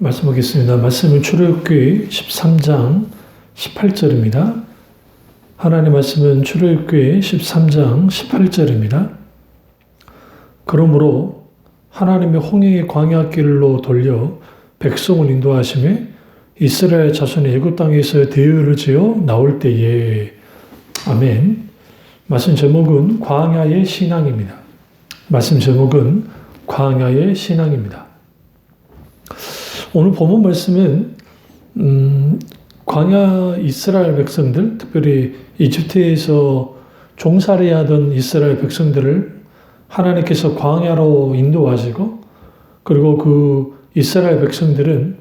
말씀 보겠습니다. 말씀은 출애굽기 13장 18절입니다. 하나님의 말씀은 출애굽기 13장 18절입니다. 그러므로 하나님의 홍해의 광야길로 돌려 백성을 인도하시매 이스라엘 자손이 애굽 땅에서 대유를 지어 나올 때에. 아멘. 말씀 제목은 광야의 신앙입니다. 말씀 제목은 광야의 신앙입니다. 오늘 본문 말씀은 광야 이스라엘 백성들, 특별히 이집트에서 종살이 하던 이스라엘 백성들을 하나님께서 광야로 인도하시고, 그리고 그 이스라엘 백성들은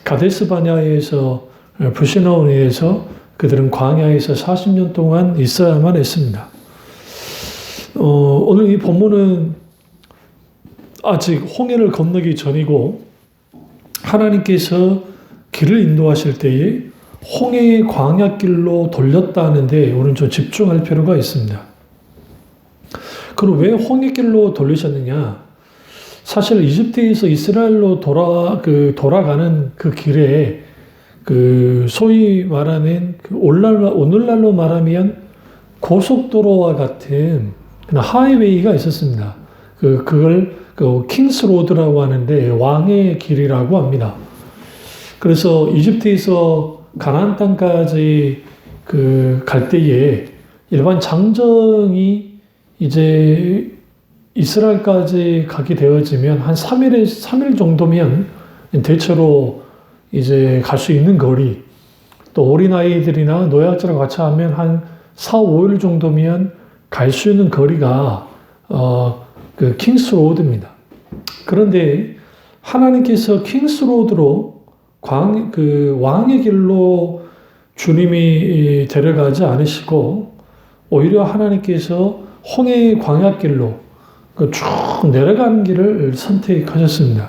가데스 바네아에서 불신하원에서 그들은 광야에서 40년 동안 있어야만 했습니다. 오늘 이 본문은 아직 홍해를 건너기 전이고 하나님께서 길을 인도하실 때에 홍해의 광야길로 돌렸다 하는데 우리는 좀 집중할 필요가 있습니다. 그리고 왜 홍해길로 돌리셨느냐? 사실 이집트에서 이스라엘로 돌아가는 그 길에 소위 말하는 오늘날로 말하면 고속도로와 같은 하이웨이가 있었습니다. 그걸 킹스 로드라고 하는데 왕의 길이라고 합니다. 그래서 이집트에서 가나안 땅까지 갈 때에 일반 장정이 이제 이스라엘까지 가게 되어지면 한 3일 정도면 대체로 이제 갈 수 있는 거리, 또 어린아이들이나 노약자랑 같이 하면 한 4, 5일 정도면 갈 수 있는 거리가 킹스 로드입니다. 그런데 하나님께서 킹스 로드로 왕의 길로 주님이 데려가지 않으시고 오히려 하나님께서 홍해의 광야길로 쭉 내려가는 길을 선택하셨습니다.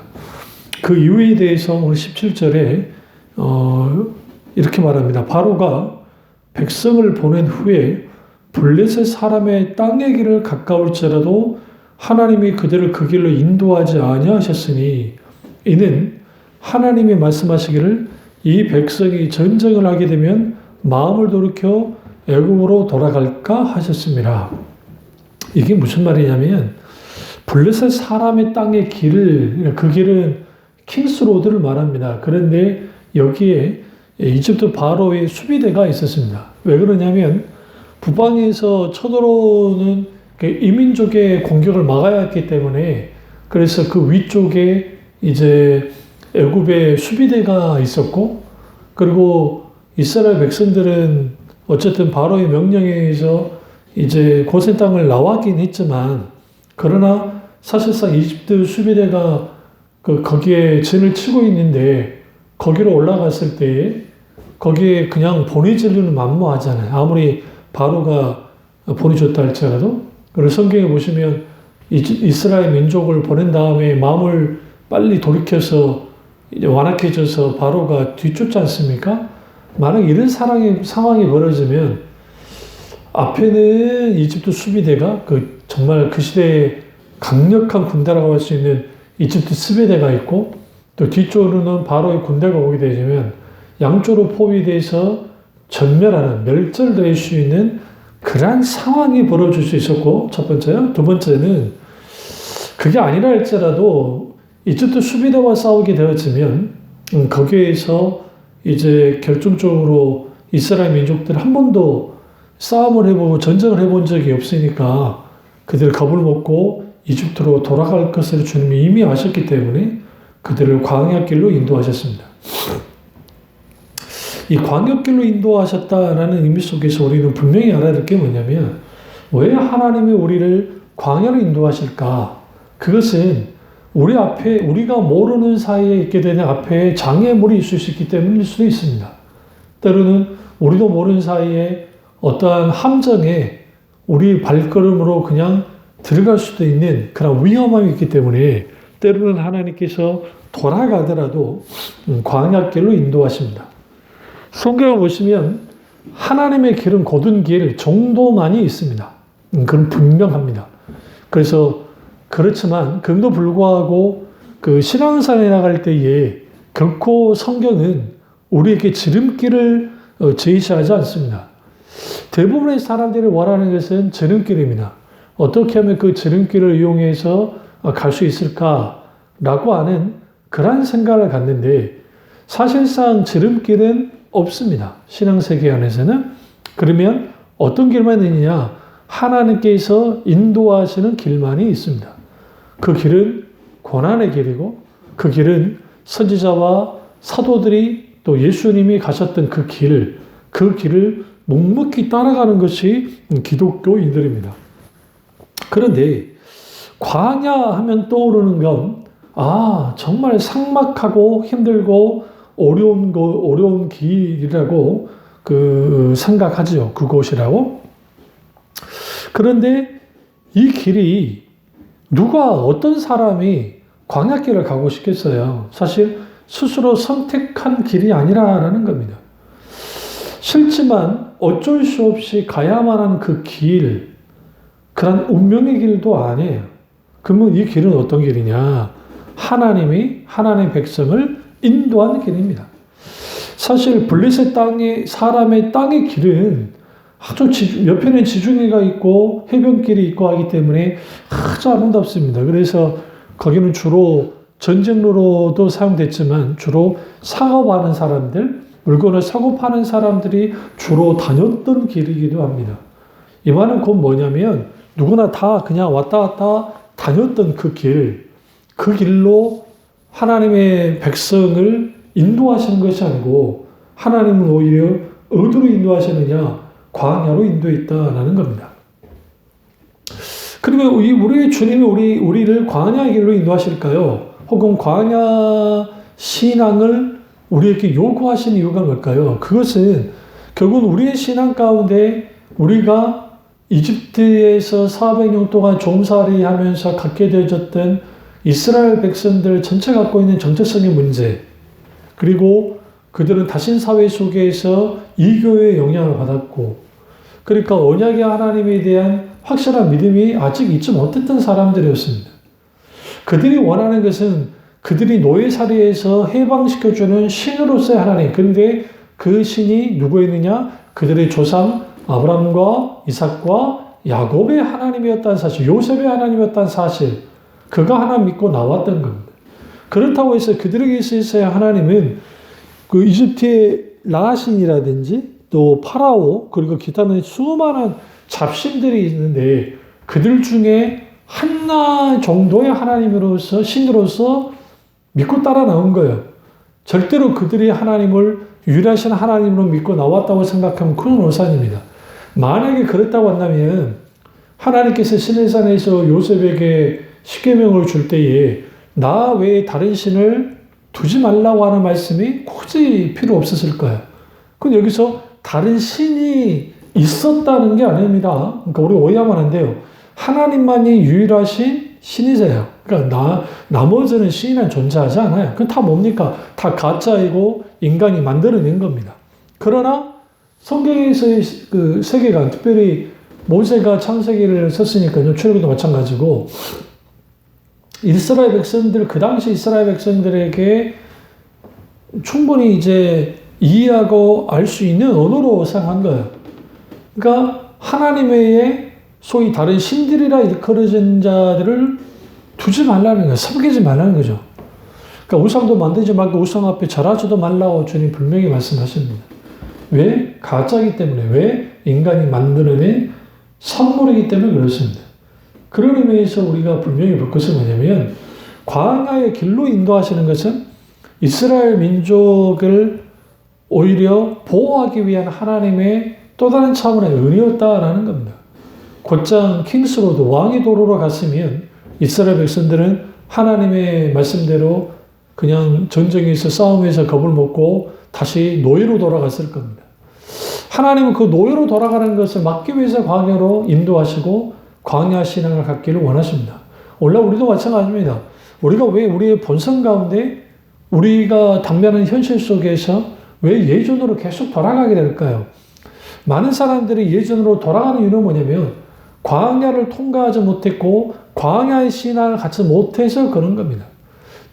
그 이유에 대해서 오늘 17절에 이렇게 말합니다. 바로가 백성을 보낸 후에 블레셋 사람의 땅의 길을 가까울지라도 하나님이 그들을 그 길로 인도하지 아니하셨으니 이는 하나님이 말씀하시기를 이 백성이 전쟁을 하게 되면 마음을 돌이켜 애굽으로 돌아갈까 하셨습니다. 이게 무슨 말이냐면 블레셋 사람의 땅의 길을, 그 길은 킹스 로드를 말합니다. 그런데 여기에 이집트 바로의 수비대가 있었습니다. 왜 그러냐면 북방에서 쳐들어오는 이민족의 공격을 막아야 했기 때문에, 그래서 그 위쪽에 이제 애굽의 수비대가 있었고, 그리고 이스라엘 백성들은 어쨌든 바로의 명령에 의해서 이제 고센 땅을 나왔긴 했지만, 그러나 사실상 이집트 수비대가 거기에 진을 치고 있는데 거기로 올라갔을 때 거기에 그냥 보내지는 만무하잖아요. 아무리 바로가 보내줬다 할지라도. 그리고 성경에 보시면 이스라엘 민족을 보낸 다음에 마음을 빨리 돌이켜서 이제 완악해져서 바로가 뒤쫓지 않습니까? 만약 이런 상황이 벌어지면 앞에는 이집트 수비대가 정말 그 시대에 강력한 군대라고 할 수 있는 이집트 수비대가 있고, 또 뒤쪽으로는 바로의 군대가 오게 되면 양쪽으로 포위돼서 전멸하는, 멸절될 수 있는 그러한 상황이 벌어질 수 있었고, 첫 번째요. 두 번째는 그게 아니라 할지라도 이집트 수비대와 싸우게 되어지면 거기에서 이제 결정적으로 이스라엘 민족들 한 번도 싸움을 해보고 전쟁을 해본 적이 없으니까 그들 겁을 먹고 이집트로 돌아갈 것을 주님이 이미 아셨기 때문에 그들을 광야길로 인도하셨습니다. 이 광야길로 인도하셨다라는 의미 속에서 우리는 분명히 알아야 될 게 뭐냐면, 왜 하나님이 우리를 광야로 인도하실까? 그것은 우리가 모르는 사이에 있게 되는 앞에 장애물이 있을 수 있기 때문일 수도 있습니다. 때로는 우리도 모르는 사이에 어떠한 함정에 우리 발걸음으로 그냥 들어갈 수도 있는 그런 위험함이 있기 때문에 때로는 하나님께서 돌아가더라도 광야길로 인도하십니다. 성경을 보시면 하나님의 길은 곧은 길 정도만이 있습니다. 그건 분명합니다. 그래서 그렇지만 그럼에도 불구하고 그 신앙생활에 나갈 때에 결코 성경은 우리에게 지름길을 제시하지 않습니다. 대부분의 사람들이 원하는 것은 지름길입니다. 어떻게 하면 그 지름길을 이용해서 갈 수 있을까라고 하는 그런 생각을 갖는데 사실상 지름길은 없습니다. 신앙세계 안에서는. 그러면 어떤 길만 있느냐? 하나님께서 인도하시는 길만이 있습니다. 그 길은 고난의 길이고 그 길은 선지자와 사도들이 또 예수님이 가셨던 그 길을 묵묵히 따라가는 것이 기독교인들입니다. 그런데 광야 하면 떠오르는 건 정말 삭막하고 힘들고 어려운 길이라고 생각하죠. 그곳이라고. 그런데 이 길이 어떤 사람이 광야길을 가고 싶겠어요. 사실 스스로 선택한 길이 아니라는 겁니다. 싫지만 어쩔 수 없이 가야만 하는 그 길, 그런 운명의 길도 아니에요. 그러면 이 길은 어떤 길이냐? 하나님이 하나님의 백성을 인도하는 길입니다. 사실 블레셋 사람의 땅의 길은 아주 옆에는 지중해가 있고 해변길이 있고 하기 때문에 아주 아름답습니다. 그래서 거기는 주로 전쟁로로도 사용됐지만 주로 상업하는 사람들, 물건을 사고 파는 사람들이 주로 다녔던 길이기도 합니다. 이 말은 곧 뭐냐면 누구나 다 그냥 왔다 갔다 다녔던 그 길로 하나님의 백성을 인도하시는 것이 아니고 하나님은 오히려 어디로 인도하시느냐? 광야로 인도했다라는 겁니다. 그러면 우리의 주님이 우리를 광야의 길로 인도하실까요? 혹은 광야 신앙을 우리에게 요구하신 이유가 뭘까요? 그것은 결국은 우리의 신앙 가운데 우리가 이집트에서 400년 동안 종살이 하면서 갖게 되어졌던 이스라엘 백성들 전체 갖고 있는 정체성의 문제, 그리고 그들은 다신 사회 속에서 이교의 영향을 받았고, 그러니까 언약의 하나님에 대한 확실한 믿음이 아직 있지 못했던 사람들이었습니다. 그들이 원하는 것은 그들이 노예살이에서 해방시켜주는 신으로서의 하나님. 그런데 그 신이 누구였느냐? 그들의 조상 아브라함과 이삭과 야곱의 하나님이었다는 사실, 요셉의 하나님이었다는 사실, 그가 하나 믿고 나왔던 겁니다. 그렇다고 해서 그들에게 있어야 하나님은 그 이집트의 라신이라든지 또 파라오 그리고 기타는 수많은 잡신들이 있는데 그들 중에 하나 정도의 하나님으로서 신으로서 믿고 따라 나온 거예요. 절대로 그들이 하나님을 유일하신 하나님으로 믿고 나왔다고 생각하면 그건 오산입니다. 만약에 그렇다고 한다면 하나님께서 시내산에서 요셉에게 십계명을 줄 때에 나 외에 다른 신을 두지 말라고 하는 말씀이 굳이 필요 없었을 거예요. 그럼 여기서 다른 신이 있었다는 게 아닙니다. 그러니까 우리 오해하면 안 돼요. 하나님만이 유일하신 신이세요. 그러니까 나머지는 신이란 존재하지 않아요. 그건 다 뭡니까? 다 가짜이고 인간이 만들어낸 겁니다. 그러나 성경에서의 그 세계관, 특별히 모세가 창세기를 썼으니까요. 출애굽도 마찬가지고 이스라엘 백성들, 그 당시 이스라엘 백성들에게 충분히 이제 이해하고 알 수 있는 언어로 사용한 거예요. 그러니까 하나님 외에 소위 다른 신들이라 일컬어진 자들을 두지 말라는 거예요. 섬기지 말라는 거죠. 그러니까 우상도 만들지 말고 우상 앞에 절하지도 말라고 주님 분명히 말씀하십니다. 왜? 가짜이기 때문에. 왜? 인간이 만들어낸 선물이기 때문에 그렇습니다. 그런 의미에서 우리가 분명히 볼 것은 뭐냐면 광야의 길로 인도하시는 것은 이스라엘 민족을 오히려 보호하기 위한 하나님의 또 다른 차원의 은혜였다라는 겁니다. 곧장 킹스로드 왕의 도로로 갔으면 이스라엘 백성들은 하나님의 말씀대로 그냥 전쟁에서 싸움에서 겁을 먹고 다시 노예로 돌아갔을 겁니다. 하나님은 그 노예로 돌아가는 것을 막기 위해서 광야로 인도하시고 광야 신앙을 갖기를 원하십니다. 원래 우리도 마찬가지입니다. 우리가 왜 우리의 본성 가운데 우리가 당면한 현실 속에서 왜 예전으로 계속 돌아가게 될까요? 많은 사람들이 예전으로 돌아가는 이유는 뭐냐면 광야를 통과하지 못했고 광야의 신앙을 갖지 못해서 그런 겁니다.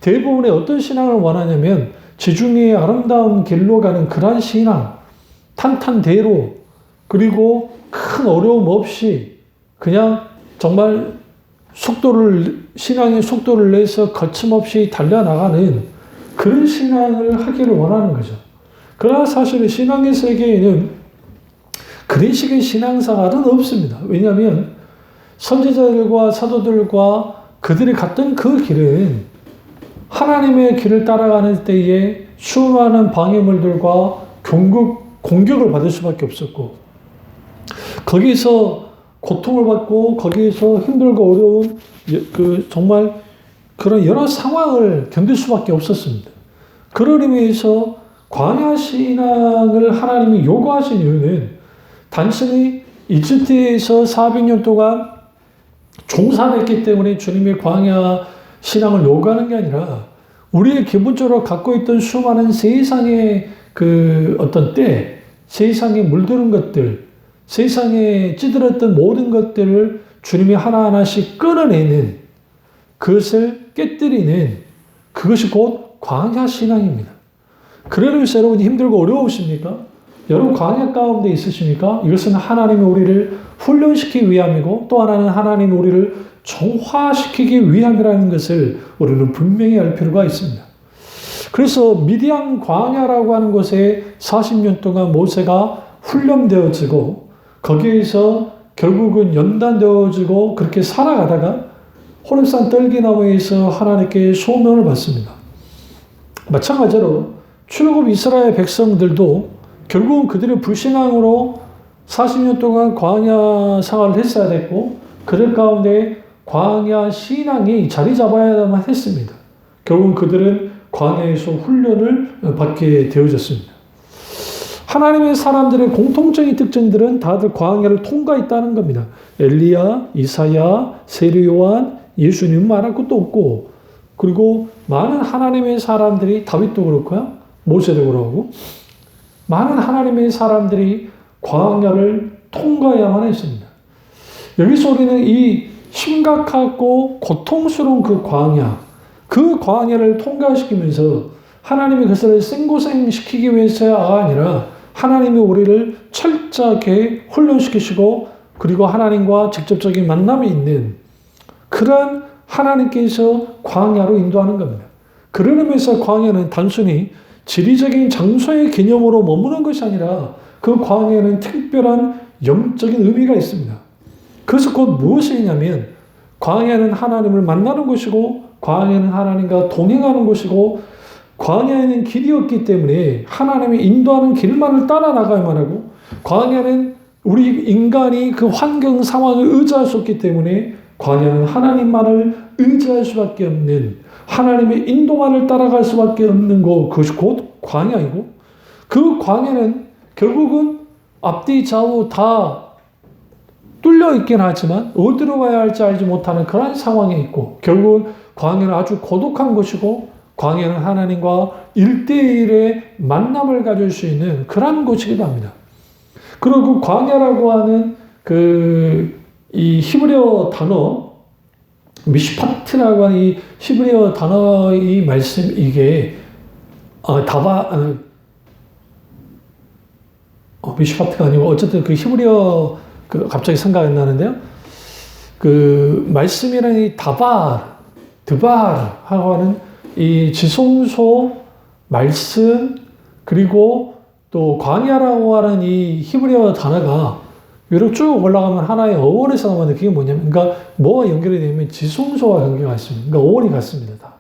대부분의 어떤 신앙을 원하냐면 지중해의 아름다운 길로 가는 그러한 신앙, 탄탄대로, 그리고 큰 어려움 없이 그냥 정말 신앙의 속도를 내서 거침없이 달려나가는 그런 신앙을 하기를 원하는 거죠. 그러나 사실은 신앙의 세계에는 그런 식의 신앙생활은 없습니다. 왜냐하면 선지자들과 사도들과 그들이 갔던 그 길은 하나님의 길을 따라가는 때에 수많은 방해물들과 공격을 받을 수밖에 없었고, 거기서 고통을 받고 거기에서 힘들고 어려운 정말 그런 여러 상황을 견딜 수밖에 없었습니다. 그런 의미에서 광야 신앙을 하나님이 요구하신 이유는 단순히 이집트에서 400년 동안 종살했기 때문에 주님의 광야 신앙을 요구하는 게 아니라 우리의 기본적으로 갖고 있던 수많은 세상의 어떤 세상에 물드는 것들, 세상에 찌들었던 모든 것들을 주님이 하나하나씩 끊어내는, 그것을 깨뜨리는, 그것이 곧 광야 신앙입니다. 그러면서 여러분이 힘들고 어려우십니까? 여러분 광야 가운데 있으십니까? 이것은 하나님이 우리를 훈련시키기 위함이고, 또 하나는 하나님이 우리를 정화시키기 위함이라는 것을 우리는 분명히 알 필요가 있습니다. 그래서 미디안 광야라고 하는 곳에 40년 동안 모세가 훈련되어지고, 거기에서 결국은 연단되어지고 그렇게 살아가다가 호렙산 떨기나무에서 하나님께 소명을 받습니다. 마찬가지로 출애굽 이스라엘 백성들도 결국은 그들의 불신앙으로 40년 동안 광야 생활을 했어야 됐고, 그들 가운데 광야 신앙이 자리 잡아야만 했습니다. 결국은 그들은 광야에서 훈련을 받게 되어졌습니다. 하나님의 사람들의 공통적인 특징들은 다들 광야를 통과했다는 겁니다. 엘리야, 이사야, 세례 요한, 예수님 말할 것도 없고, 그리고 많은 하나님의 사람들이, 다윗도 그렇고요, 모세도 그러고, 많은 하나님의 사람들이 광야를 통과해야만 했습니다. 여기서 우리는 이 심각하고 고통스러운 그 광야를 통과시키면서 하나님이 그것을 생고생시키기 위해서가 아니라 하나님이 우리를 철저하게 훈련시키시고, 그리고 하나님과 직접적인 만남이 있는 그런 하나님께서 광야로 인도하는 겁니다. 그런 의미에서 광야는 단순히 지리적인 장소의 개념으로 머무는 것이 아니라 그 광야에는 특별한 영적인 의미가 있습니다. 그것은 곧 무엇이냐면 광야는 하나님을 만나는 곳이고, 광야는 하나님과 동행하는 곳이고, 광야에는 길이 없기 때문에 하나님이 인도하는 길만을 따라 나가야만 하고, 광야는 우리 인간이 그 환경 상황을 의지할 수 없기 때문에 광야는 하나님만을 의지할 수밖에 없는, 하나님의 인도만을 따라갈 수밖에 없는 그것이 곧 광야이고, 그 광야는 결국은 앞뒤 좌우 다 뚫려 있긴 하지만 어디로 가야 할지 알지 못하는 그런 상황에 있고, 결국은 광야는 아주 고독한 곳이고, 광야는 하나님과 1대1의 만남을 가질 수 있는 그런 곳이기도 합니다. 그리고 그 광야라고 하는 이 히브리어 단어, 미시파트라고 하는 이 히브리어 단어의 말씀, 이게, 미시파트가 아니고, 어쨌든 그 히브리어, 갑자기 생각이 안 나는데요. 말씀이라는 이 드바르하고 하는 이 지성소, 말씀, 그리고 또 광야라고 하는 이 히브리어 단어가 위로 쭉 올라가면 하나의 어원에서 나오는데, 그게 뭐냐면, 그러니까 뭐와 연결이 되냐면 지성소와 연결이 있습니다. 그러니까 어원이 같습니다. 다.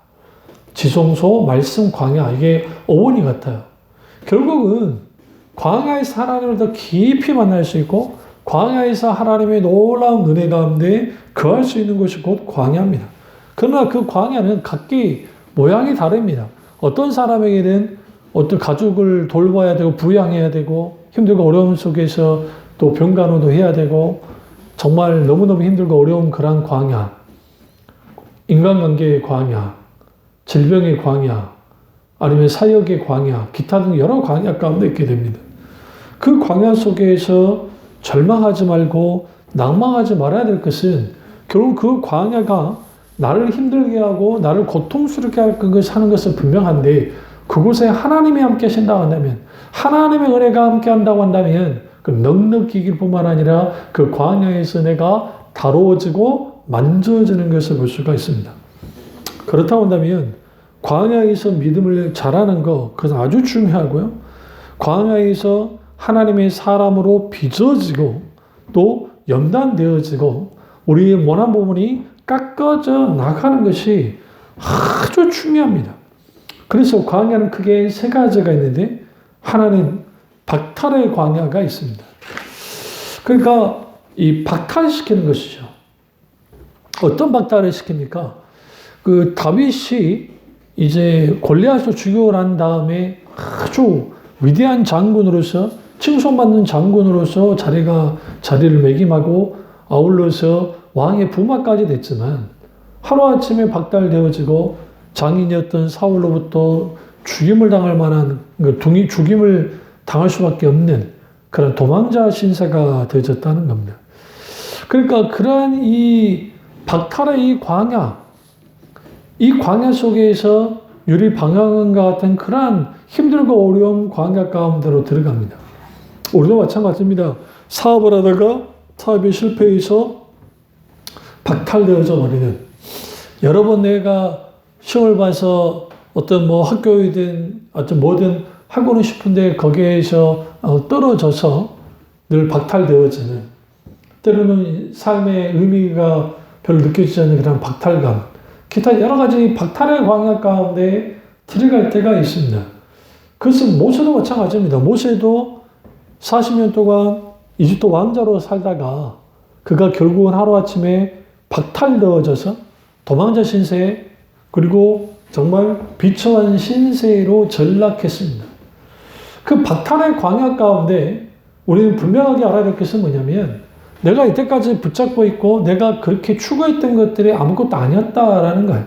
지성소, 말씀, 광야, 이게 어원이 같아요. 결국은 광야에서 하나님을 더 깊이 만날 수 있고, 광야에서 하나님의 놀라운 은혜 가운데 거할 수 있는 것이 곧 광야입니다. 그러나 그 광야는 각기 모양이 다릅니다. 어떤 사람에게는 어떤 가족을 돌봐야 되고 부양해야 되고, 힘들고 어려움 속에서 또 병간호도 해야 되고, 정말 너무너무 힘들고 어려운 그런 광야, 인간관계의 광야, 질병의 광야, 아니면 사역의 광야, 기타 등 여러 광야 가운데 있게 됩니다. 그 광야 속에서 절망하지 말고 낭망하지 말아야 될 것은, 결국 그 광야가 나를 힘들게 하고 나를 고통스럽게 하는 것은 분명한데, 그곳에 하나님이 함께 하신다고 한다면, 하나님의 은혜가 함께 한다고 한다면 그 넉넉히 뿐만 아니라 그 광야에서 내가 다루어지고 만져지는 것을 볼 수가 있습니다. 그렇다고 한다면 광야에서 믿음을 잘하는 것, 그것은 아주 중요하고요. 광야에서 하나님의 사람으로 빚어지고 또 연단되어지고 우리의 모난 부분이 깎아져 나가는 것이 아주 중요합니다. 그래서 광야는 크게 세 가지가 있는데 하나는 박탈의 광야가 있습니다. 그러니까 이 박탈시키는 것이죠. 어떤 박탈을 시킵니까? 그 다윗이 이제 골리앗을 죽이고 난 다음에 아주 위대한 장군으로서 칭송받는 장군으로서 자리를 매김하고 아울러서 왕의 부마까지 됐지만 하루아침에 박탈되어지고 장인이었던 사울로부터 죽임을 당할 만한 죽임을 당할 수밖에 없는 그런 도망자 신세가 되어졌다는 겁니다. 그러니까 그러한 이 박탈의 이 광야 속에서 유리 방황과 같은 그러한 힘들고 어려운 광야 가운데로 들어갑니다. 우리도 마찬가지입니다. 사업을 하다가 사업이 실패해서 박탈되어져 버리는, 여러 번 내가 시험을 봐서 어떤 뭐 학교이든 어떤 뭐든 하고는 싶은데 거기에서 떨어져서 늘 박탈되어지는, 때로는 삶의 의미가 별로 느껴지지 않는 그런 박탈감, 기타 여러 가지 박탈의 광야 가운데 들어갈 때가 있습니다. 그것은 모세도 마찬가지입니다. 모세도 40년 동안 이집트 왕자로 살다가 그가 결국은 하루아침에 박탈되어져서 도망자 신세, 그리고 정말 비참한 신세로 전락했습니다. 그 박탈의 광야 가운데 우리는 분명하게 알아야 될 것은 뭐냐면, 내가 이때까지 붙잡고 있고 내가 그렇게 추구했던 것들이 아무것도 아니었다라는 거예요.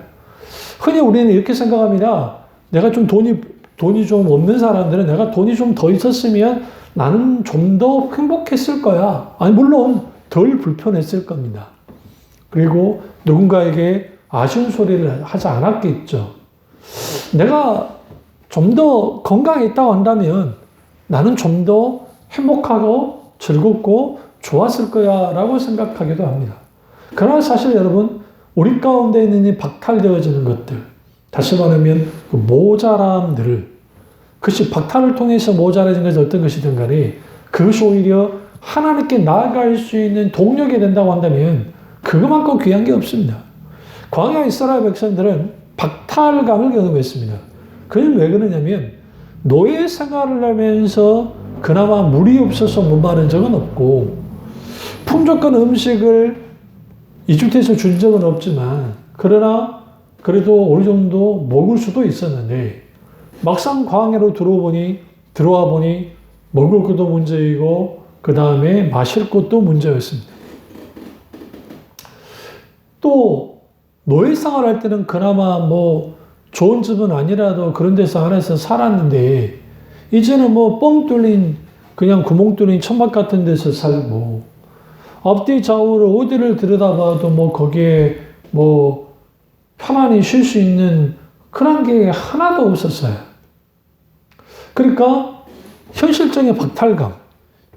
흔히 우리는 이렇게 생각합니다. 내가 좀 돈이 좀 없는 사람들은 내가 돈이 좀 더 있었으면 나는 좀 더 행복했을 거야. 아니, 물론 덜 불편했을 겁니다. 그리고 누군가에게 아쉬운 소리를 하지 않았겠죠. 내가 좀 더 건강했다고 한다면 나는 좀 더 행복하고 즐겁고 좋았을 거야 라고 생각하기도 합니다. 그러나 사실 여러분, 우리 가운데 있는 이 박탈되어지는 것들, 다시 말하면 그 모자람들을, 그것이 박탈을 통해서 모자라진 것이 어떤 것이든 간에 그것이 오히려 하나님께 나아갈 수 있는 동력이 된다고 한다면 그것만큼 귀한 게 없습니다. 광야 이스라엘 백성들은 박탈감을 경험했습니다. 그건 왜 그러냐면 노예 생활을 하면서 그나마 물이 없어서 못 마른 적은 없고 풍족한 음식을 이집트에서 준 적은 없지만 그러나 그래도 어느 정도 먹을 수도 있었는데 막상 광야로 들어와 보니 먹을 것도 문제이고 그 다음에 마실 것도 문제였습니다. 또 노예 생활할 때는 그나마 뭐 좋은 집은 아니라도 그런 데서 안에서 살았는데 이제는 뭐 뻥 뚫린 그냥 구멍 뚫린 천막 같은 데서 살고 앞뒤 좌우로 어디를 들여다봐도 뭐 거기에 뭐 편안히 쉴 수 있는 그런 게 하나도 없었어요. 그러니까 현실적인 박탈감,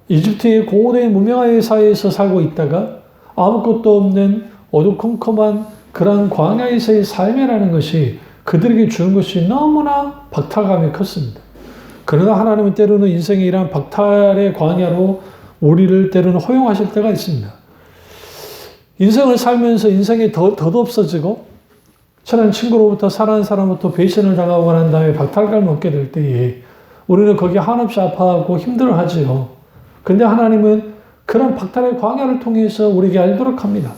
이집트의 고대 문명의 사회에서 살고 있다가 아무것도 없는 어두컴컴한 그런 광야에서의 삶이라는 것이 그들에게 주는 것이 너무나 박탈감이 컸습니다. 그러나 하나님은 때로는 인생의 이러한 박탈의 광야로 우리를 때로는 허용하실 때가 있습니다. 인생을 살면서 인생이 덧없어지고 친한 친구로부터 사랑하는 사람부터 배신을 당하고 난 다음에 박탈감을 얻게 될 때에 우리는 거기에 한없이 아파하고 힘들어하지요. 근데 하나님은 그런 박탈의 광야를 통해서 우리에게 알도록 합니다.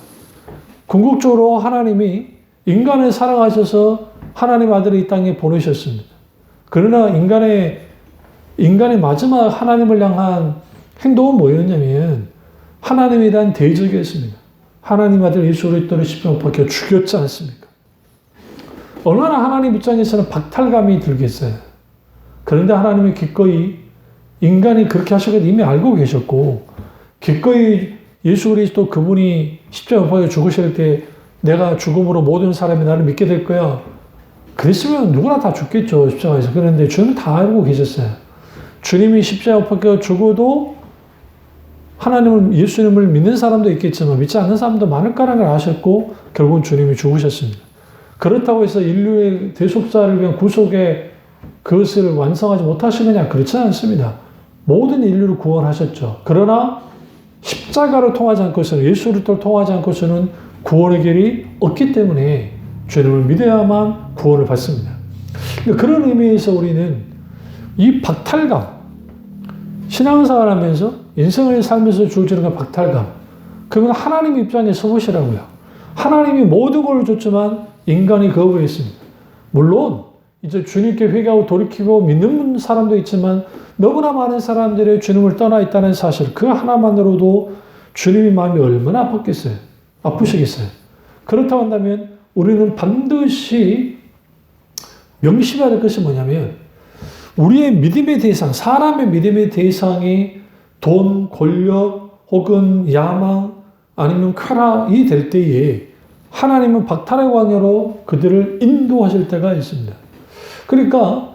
궁극적으로 하나님이 인간을 사랑하셔서 하나님 아들을 이 땅에 보내셨습니다. 그러나 인간의 마지막 하나님을 향한 행동은 뭐였냐면 하나님에 대한 대적이었습니다. 하나님 아들 예수 그리스도를 십자가에 못 박혀 죽였지 않습니까? 얼마나 하나님 입장에서는 박탈감이 들겠어요. 그런데 하나님이 기꺼이 인간이 그렇게 하시고 이미 알고 계셨고 기꺼이 예수 그리스도 그분이 십자가에 못 박혀 죽으실 때 내가 죽음으로 모든 사람이 나를 믿게 될 거야. 그랬으면 누구나 다 죽겠죠, 십자가에서. 그런데 주님 다 알고 계셨어요. 주님이 십자가 못 박혀 죽어도 하나님을, 예수님을 믿는 사람도 있겠지만 믿지 않는 사람도 많을 거라는 걸 아셨고 결국은 주님이 죽으셨습니다. 그렇다고 해서 인류의 대속자를 위한 구속의 그것을 완성하지 못하시느냐? 그렇지 않습니다. 모든 인류를 구원하셨죠. 그러나 십자가를 통하지 않고서는, 예수를 통하지 않고서는 구원의 길이 없기 때문에 주님을 믿어야만 구원을 받습니다. 그런 의미에서 우리는 이 박탈감, 신앙생활 하면서 인생을 살면서 주어지는 그 박탈감, 그건 하나님 입장에서 보시라고요. 하나님이 모든 걸 줬지만 인간이 거부했습니다. 물론 이제 주님께 회개하고 돌이키고 믿는 사람도 있지만 너무나 많은 사람들이 주님을 떠나 있다는 사실, 그 하나만으로도 주님의 마음이 얼마나 아프시겠어요. 그렇다고 한다면 우리는 반드시 명심해야 될 것이 뭐냐면, 우리의 믿음의 대상, 사람의 믿음의 대상이 돈, 권력, 혹은 야망, 아니면 쾌락이 될 때에 하나님은 박탈의 광야로 그들을 인도하실 때가 있습니다. 그러니까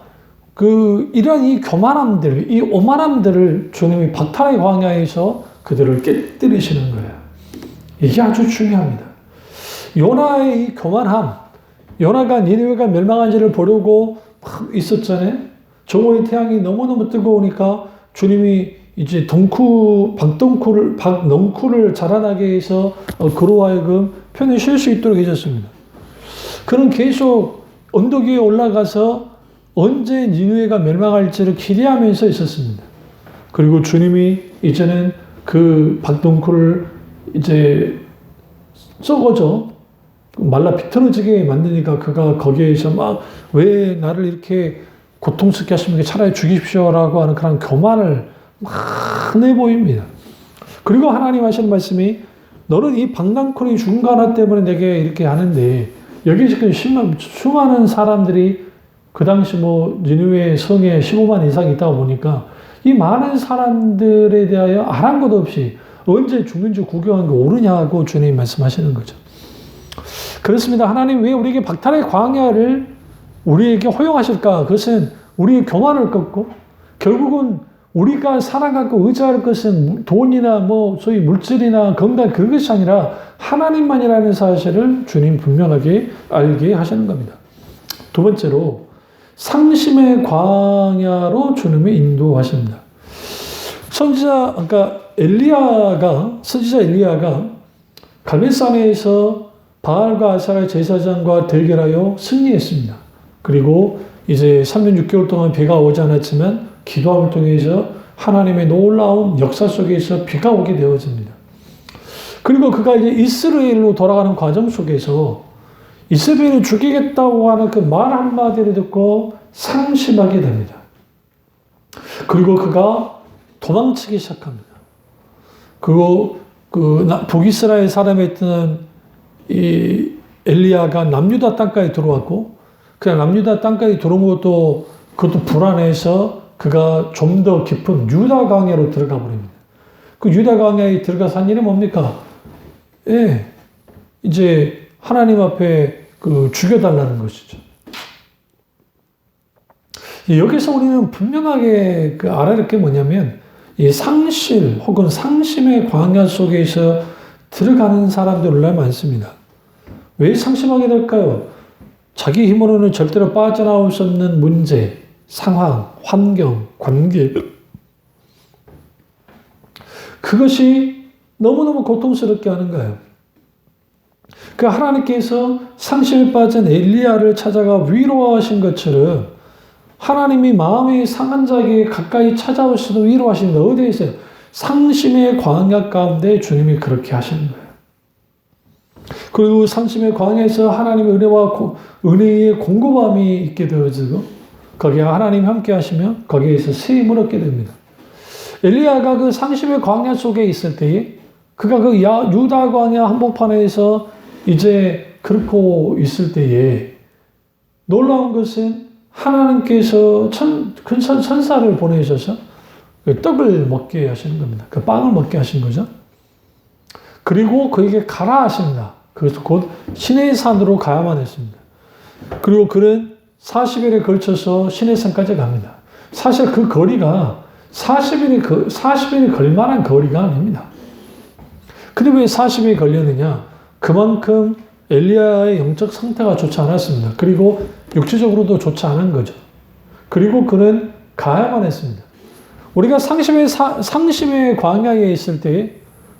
이러한 이 교만함들, 이 오만함들을 주님이 박탈의 광야에서 그들을 깨뜨리시는 거예요. 이게 아주 중요합니다. 요나의 이 교만함, 요나가 니느웨가 멸망한지를 보려고 막 있었잖아요. 정오의 태양이 너무너무 뜨거우니까 주님이 이제 박넝쿨을 자라나게 해서 그로 하여금 편히 쉴 수 있도록 해줬습니다. 그는 계속 언덕 위에 올라가서 언제 니느웨가 멸망할지를 기대하면서 있었습니다. 그리고 주님이 이제는 그 박넝쿨을 이제 썩어져 말라 비틀어지게 만드니까 그가 거기에서 막 왜 나를 이렇게 고통스럽게 하십니까? 차라리 죽이십시오라고 하는 그런 교만을 막 내보입니다. 그리고 하나님 하시는 말씀이, 너는 이 박넝쿨이 죽은 거 하나 때문에 내게 이렇게 하는데, 여기 지금 수많은 사람들이 그 당시 니느웨 성에 15만 이상이 있다고 보니까 이 많은 사람들에 대하여 아랑곳 없이 언제 죽는지 구경한 거 옳으냐고 주님이 말씀하시는 거죠. 그렇습니다. 하나님 왜 우리에게 박탈의 광야를 우리에게 허용하실까? 그것은 우리의 교만을 꺾고, 결국은 우리가 살아가고 의지할 것은 돈이나 소위 물질이나 건강, 그것이 아니라 하나님만이라는 사실을 주님 분명하게 알게 하시는 겁니다. 두 번째로, 상심의 광야로 주님이 인도하십니다. 선지자 엘리야가 갈멜산에서 바알과 아사라 제사장과 대결하여 승리했습니다. 그리고 이제 3년 6개월 동안 비가 오지 않았지만 기도함을 통해서 하나님의 놀라운 역사 속에서 비가 오게 되어집니다. 그리고 그가 이제 이스라엘로 돌아가는 과정 속에서 이스라엘을 죽이겠다고 하는 그 말 한마디를 듣고 상심하게 됩니다. 그리고 그가 도망치기 시작합니다. 그리고 북이스라엘 사람이었던 이 엘리야가 남유다 땅까지 들어왔고, 그냥 남유다 땅까지 들어온 그것도 불안해서 그가 좀 더 깊은 유다 광야로 들어가 버립니다. 그 유다 광야에 들어가서 한 일이 뭡니까? 이제 하나님 앞에 죽여달라는 것이죠. 여기서 우리는 분명하게 알아야 할 게 뭐냐면, 이 상실 혹은 상심의 광야 속에서 들어가는 사람들 얼마나 많습니다. 왜 상심하게 될까요? 자기 힘으로는 절대로 빠져나올 수 없는 문제, 상황, 환경, 관계, 그것이 너무너무 고통스럽게 하는 거예요. 그 하나님께서 상심에 빠진 엘리야를 찾아가 위로하신 것처럼 하나님이 마음이 상한 자에게 가까이 찾아오셔서 위로하십니다. 어디에 있어요? 상심의 광야 가운데 주님이 그렇게 하시는 거예요. 그리고 상심의 광야에서 하나님의 은혜의 공급함이 있게 되어지고, 거기에 하나님 함께 하시면 거기에서 새 힘을 얻게 됩니다. 엘리야가 그 상심의 광야 속에 있을 때에, 그가 유다 광야 한복판에서 이제 그렇고 있을 때에 놀라운 것은 하나님께서 큰 천사를 보내셔서 떡을 먹게 하시는 겁니다. 그 빵을 먹게 하신 거죠. 그리고 그에게 가라 하십니다. 그래서 곧 시내의 산으로 가야만 했습니다. 그리고 그는 40일에 걸쳐서 시내산까지 갑니다. 사실 그 거리가 40일이 걸만한 거리가 아닙니다. 근데 왜 40일이 걸렸느냐? 그만큼 엘리야의 영적 상태가 좋지 않았습니다. 그리고 육체적으로도 좋지 않은 거죠. 그리고 그는 가야만 했습니다. 우리가 상심의 광야에 있을 때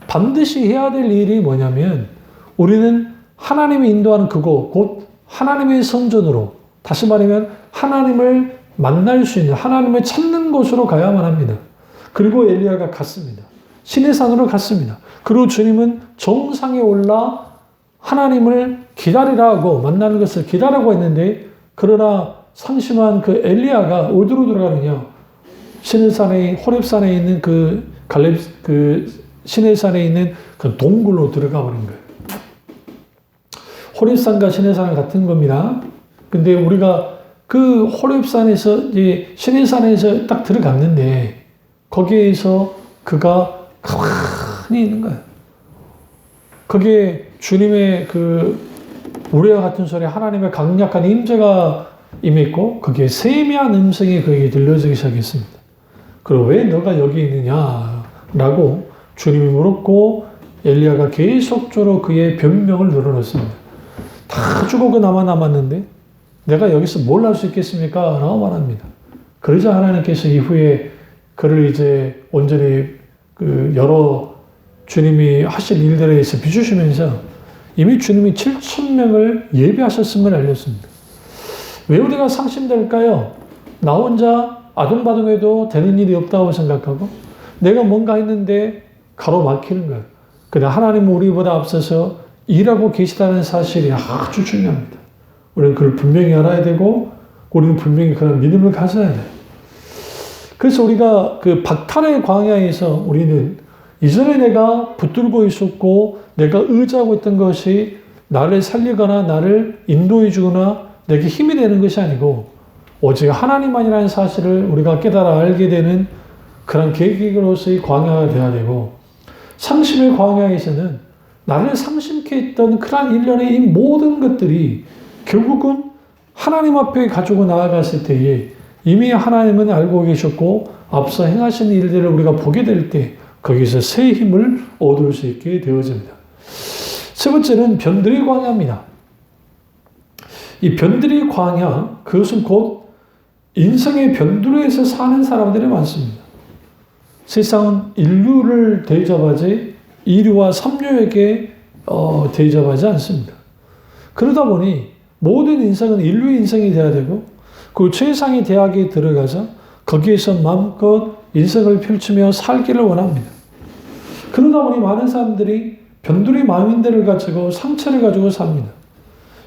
반드시 해야 될 일이 뭐냐면 우리는 하나님이 인도하는 그곳, 곧 하나님의 성전으로, 다시 말하면 하나님을 만날 수 있는, 하나님을 찾는 곳으로 가야만 합니다. 그리고 엘리야가 갔습니다. 시내산으로 갔습니다. 그리고 주님은 정상에 올라 하나님을 기다리라고, 만나는 것을 기다리라고 했는데, 그러나 상심한 그 엘리야가 어디로 들어가느냐? 시내산에, 호렙산에 있는 그 시내산에 있는 그 동굴로 들어가 버린 거예요. 호렙산과 시내산은 같은 겁니다. 근데 우리가 그 호렙산에서, 이제 시내산에서 딱 들어갔는데, 거기에서 그가 가만히 있는 거예요. 거기에 주님의 그 우레와 같은 소리, 하나님의 강력한 임재가 임했고, 거기에 세미한 음성이 그에게 들려지기 시작했습니다. 그리고 왜 너가 여기 있느냐라고 주님이 물었고, 엘리야가 계속적으로 그의 변명을 늘어놓습니다. 다 죽어가 남았는데 내가 여기서 뭘 할 수 있겠습니까? 라고 말합니다. 그러자 하나님께서 이후에 그를 이제 온전히 그 여러 주님이 하실 일들에 대해서 비추시면서 이미 주님이 7,000명을 예비하셨음을 알렸습니다. 왜 우리가 상심될까요? 나 혼자 아둥바둥해도 되는 일이 없다고 생각하고 내가 뭔가 했는데 가로막히는 거예요. 근데 하나님은 우리보다 앞서서 일하고 계시다는 사실이 아주 중요합니다. 우리는 그걸 분명히 알아야 되고 우리는 분명히 그런 믿음을 가져야 돼요. 그래서 우리가 그 박탈의 광야에서 우리는 이전에 내가 붙들고 있었고 내가 의지하고 있던 것이 나를 살리거나 나를 인도해 주거나 내게 힘이 되는 것이 아니고 오직 하나님만이라는 사실을 우리가 깨달아 알게 되는 그런 계기로서의 광야가 되어야 되고, 상심의 광야에서는 나를 상심케 했던 그러한 일련의 이 모든 것들이 결국은 하나님 앞에 가지고 나아갔을 때에 이미 하나님은 알고 계셨고 앞서 행하신 일들을 우리가 보게 될 때 거기서 새 힘을 얻을 수 있게 되어집니다. 세 번째는 변들의 광야입니다. 이 변들의 광야, 그것은 곧 인생의 변두리에서 사는 사람들이 많습니다. 세상은 인류를 대접하지 이류와 삼류에게 대접하지 않습니다. 그러다 보니 모든 인생은 인류의 인생이 되어야 되고 그 최상의 대학에 들어가서 거기에서 마음껏 인생을 펼치며 살기를 원합니다. 그러다 보니 많은 사람들이 변두리 마인드를 가지고 상처를 가지고 삽니다.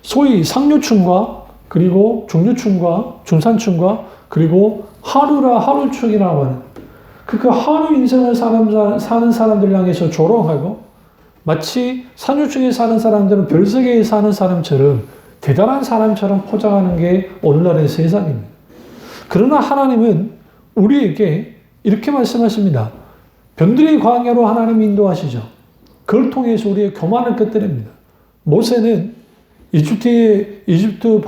소위 상류층과 그리고 중류층과 중산층과 그리고 하루축이라고 하는 그 하루 인생을 사는 사람들 향해서 조롱하고 마치 상류층에 사는 사람들은 별세계에 사는 사람처럼 대단한 사람처럼 포장하는 게 오늘날의 세상입니다. 그러나 하나님은 우리에게 이렇게 말씀하십니다. 변두리 광야로 하나님이 인도하시죠. 그걸 통해서 우리의 교만을 끄트립니다. 모세는 이집트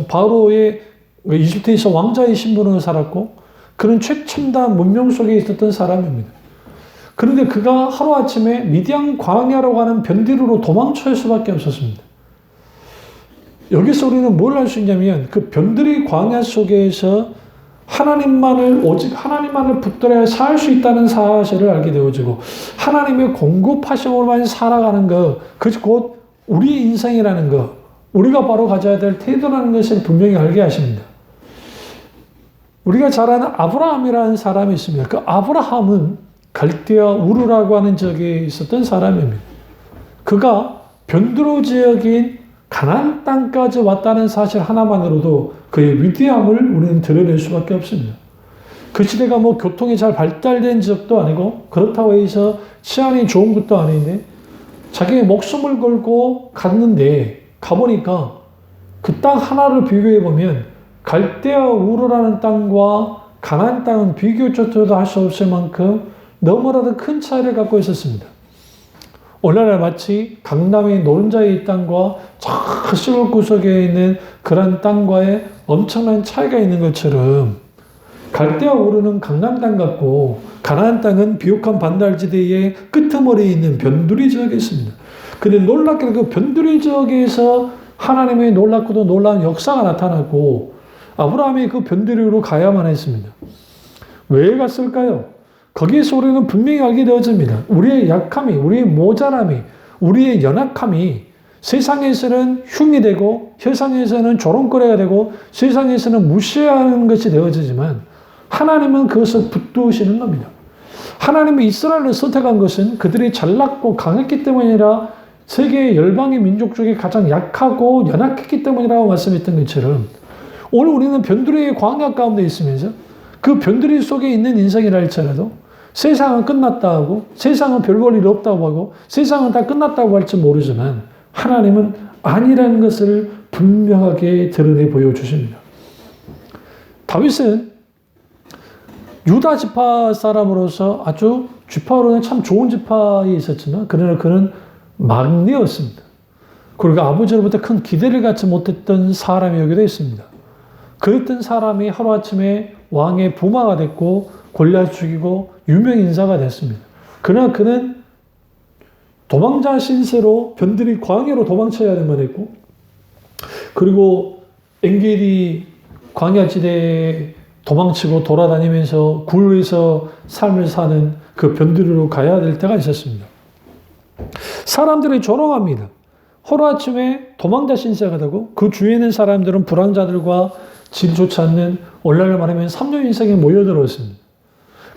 바로의 이집트에서 왕자의 신분으로 살았고 그는 최첨단 문명 속에 있었던 사람입니다. 그런데 그가 하루아침에 미디안 광야로 가는 변두리로 도망칠 수밖에 없었습니다. 여기서 우리는 뭘 할 수 있냐면 그 변두리 광야 속에서 오직 하나님만을 붙들어야 살 수 있다는 사실을 알게 되어지고 하나님의 공급하심으로만 살아가는 것, 그것이 곧 우리의 인생이라는 것, 우리가 바로 가져야 될 태도라는 것을 분명히 알게 하십니다. 우리가 잘 아는 아브라함이라는 사람이 있습니다. 그 아브라함은 갈대아 우르라고 하는 지역에 있었던 사람입니다. 그가 변두리 지역인 가나안 땅까지 왔다는 사실 하나만으로도 그의 위대함을 우리는 드러낼 수밖에 없습니다. 그 시대가 교통이 잘 발달된 지역도 아니고 그렇다고 해서 치안이 좋은 것도 아닌데 자기의 목숨을 걸고 갔는데 가보니까 그 땅 하나를 비교해 보면 갈대아 우르라는 땅과 가나안 땅은 비교조차도 할 수 없을 만큼 너무나도 큰 차이를 갖고 있었습니다. 오늘날 마치 강남의 노른자의 땅과 저 시골 구석에 있는 그런 땅과의 엄청난 차이가 있는 것처럼 갈대와 우르는 강남 땅 같고 가나안 땅은 비옥한 반달지대의 끄트머리에 있는 변두리 지역에 있습니다. 근데 놀랍게도 그 변두리 지역에서 하나님의 놀랍고도 놀라운 역사가 나타났고 아브라함이 그 변두리로 가야만 했습니다. 왜 갔을까요? 거기에서 우리는 분명히 알게 되어집니다. 우리의 약함이, 우리의 모자람이, 우리의 연약함이 세상에서는 흉이 되고 세상에서는 조롱거리가 되고 세상에서는 무시하는 것이 되어지지만 하나님은 그것을 붙드시는 겁니다. 하나님이 이스라엘을 선택한 것은 그들이 잘났고 강했기 때문이 아니라 세계 열방의 민족 중에 가장 약하고 연약했기 때문이라고 말씀했던 것처럼 오늘 우리는 변두리의 광야 가운데 있으면서 그 변두리 속에 있는 인생이라 할지라도 세상은 끝났다 하고 세상은 별 볼 일 없다고 하고 세상은 다 끝났다고 할지 모르지만 하나님은 아니라는 것을 분명하게 드러내 보여주십니다. 다윗은 유다 지파 사람으로서 아주 지파로는 참 좋은 지파에 있었지만 그러나 그는 막내였습니다. 그리고 아버지로부터 큰 기대를 갖지 못했던 사람이기도 했습니다. 그랬던 사람이 하루아침에 왕의 부마가 됐고 골리앗 죽이고 유명 인사가 됐습니다. 그러나 그는 도망자 신세로 변두리 광야로 도망쳐야만 했고 그리고 엔게디 광야지대에 도망치고 돌아다니면서 굴에서 삶을 사는 그 변두리로 가야 될 때가 있었습니다. 사람들이 조롱합니다. 하루아침에 도망자 신세가 되고 그 주위에 있는 사람들은 불황자들과 질 좋지 않는 오늘날 말하면 삼류인생에 모여들었습니다.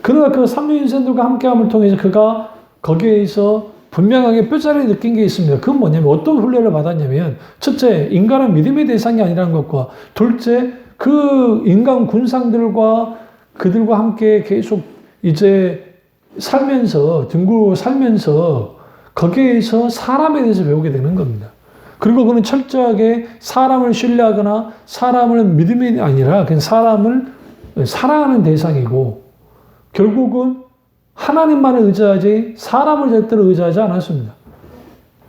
그러나 그 삼류인생들과 함께함을 통해서 그가 거기에서 분명하게 뼈저리게 느낀 게 있습니다. 그건 뭐냐면 어떤 훈련을 받았냐면 첫째, 인간은 믿음의 대상이 아니라는 것과 둘째, 그 인간 군상들과 그들과 함께 계속 이제 살면서 뒹굴고 살면서 거기에서 사람에 대해서 배우게 되는 겁니다. 그리고 그는 철저하게 사람을 신뢰하거나 사람을 믿음이 아니라 그냥 사람을 사랑하는 대상이고 결국은 하나님만을 의지하지 사람을 절대로 의지하지 않았습니다.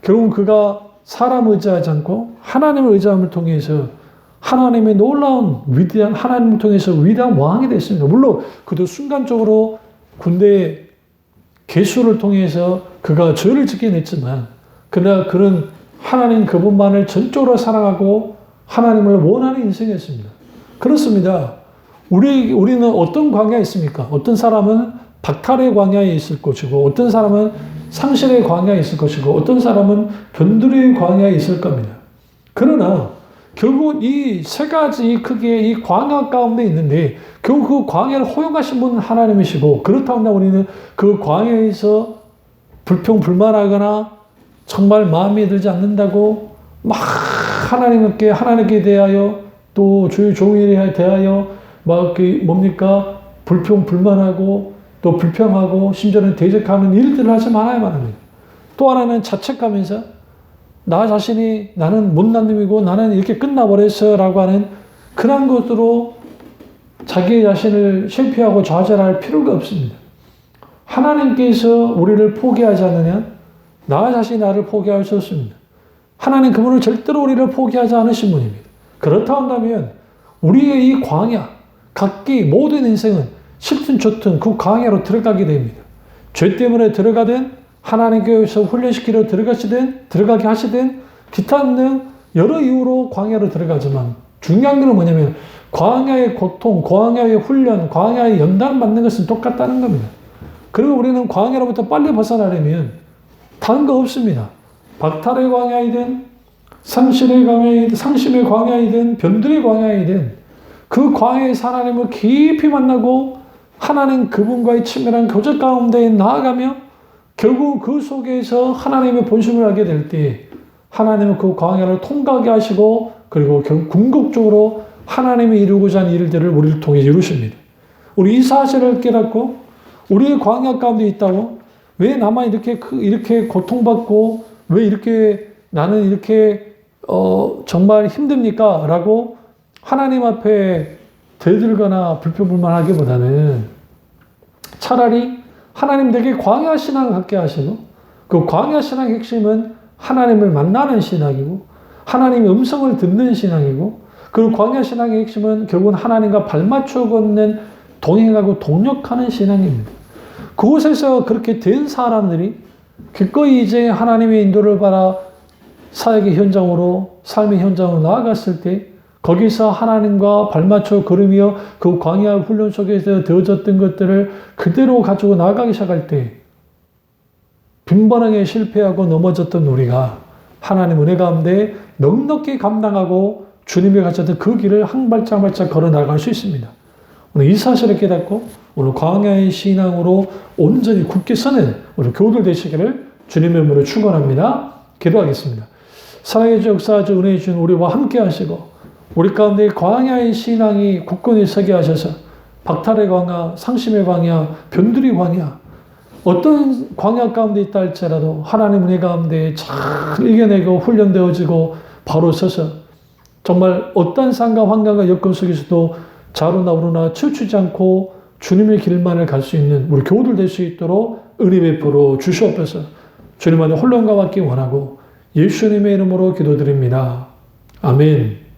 결국 그가 사람을 의지하지 않고 하나님을 의지함을 통해서 하나님의 놀라운 위대한 하나님을 통해서 위대한 왕이 됐습니다. 물론 그도 순간적으로 군대 개수를 통해서 그가 죄를 짓긴 했지만 그러나 그는 하나님 그분만을 전적으로 사랑하고 하나님을 원하는 인생이었습니다. 그렇습니다. 우리는 어떤 광야에 있습니까? 어떤 사람은 박탈의 광야에 있을 것이고 어떤 사람은 상실의 광야에 있을 것이고 어떤 사람은 변두리의 광야에 있을 겁니다. 그러나 결국 이 세 가지 크기의 이 광야 가운데 있는데 결국 그 광야를 허용하신 분은 하나님이시고 그렇다면 우리는 그 광야에서 불평불만하거나 정말 마음에 들지 않는다고 막 하나님께 대하여 또 주의 종일에 대하여 막 뭡니까 불평불만하고 또 불평하고 심지어는 대적하는 일들을 하지 말아야만 합니다. 또 하나는 자책하면서 나 자신이 나는 못난 놈이고 나는 이렇게 끝나버렸어 라고 하는 그런 것으로 자기 자신을 실패하고 좌절할 필요가 없습니다. 하나님께서 우리를 포기하지 않으면 나 자신이 나를 포기할 수 없습니다. 하나님 그분을 절대로 우리를 포기하지 않으신 분입니다. 그렇다 한다면 우리의 이 광야, 각기 모든 인생은 싫든 좋든 그 광야로 들어가게 됩니다. 죄 때문에 들어가든 하나님께서 훈련시키러 들어가게 하시든 기타 등 여러 이유로 광야로 들어가지만 중요한 건 뭐냐면 광야의 고통, 광야의 훈련, 광야의 연단 받는 것은 똑같다는 겁니다. 그리고 우리는 광야로부터 빨리 벗어나려면 다른 거 없습니다. 박탈의 광야이든 상심의 광야이든 변두리의 광야이든 그 광야에서 하나님을 깊이 만나고 하나님 그분과의 친밀한 교제 가운데 나아가며 결국 그 속에서 하나님의 본심을 알게 될 때 하나님은 그 광야를 통과하게 하시고 그리고 궁극적으로 하나님이 이루고자 하는 일들을 우리를 통해 이루십니다. 우리 이 사실을 깨닫고 우리의 광야 가운데 있다고 왜 나만 이렇게 고통받고 왜 이렇게 나는 이렇게 정말 힘듭니까? 라고 하나님 앞에 대들거나 불평불만하기보다는 차라리 하나님 내게 광야 신앙을 갖게 하시고 그 광야 신앙의 핵심은 하나님을 만나는 신앙이고 하나님의 음성을 듣는 신앙이고 그리고 광야 신앙의 핵심은 결국은 하나님과 발맞춰 걷는 동행하고 동력하는 신앙입니다. 그곳에서 그렇게 된 사람들이 기꺼이 이제 하나님의 인도를 받아 사역의 현장으로 삶의 현장으로 나아갔을 때 거기서 하나님과 발맞춰 걸으며 그 광야 훈련 속에서 되어졌던 것들을 그대로 가지고 나아가기 시작할 때 빈번하게 실패하고 넘어졌던 우리가 하나님 은혜 가운데 넉넉히 감당하고 주님이 가셨던 그 길을 한 발짝 한 발짝 걸어 나갈 수 있습니다. 오늘 이 사실을 깨닫고 오늘 광야의 신앙으로 온전히 굳게 서는 우리 교우들 되시기를 주님의 이름으로 축원합니다. 기도하겠습니다. 사랑의 주 역사주 은혜해 주신 우리와 함께 하시고 우리 가운데 광야의 신앙이 굳건히 서게 하셔서 박탈의 광야, 상심의 광야, 변두리 광야 어떤 광야 가운데 있다 할지라도 하나님 은혜 가운데 잘 이겨내고 훈련되어지고 바로 서서 정말 어떤 상과 환경과 여건 속에서도 좌로나 우로나 치우치지 않고 주님의 길만을 갈 수 있는 우리 교우들 될 수 있도록 은혜 베풀어 주시옵소서. 주님 안에 혼론과 받기 원하고 예수님의 이름으로 기도드립니다. 아멘.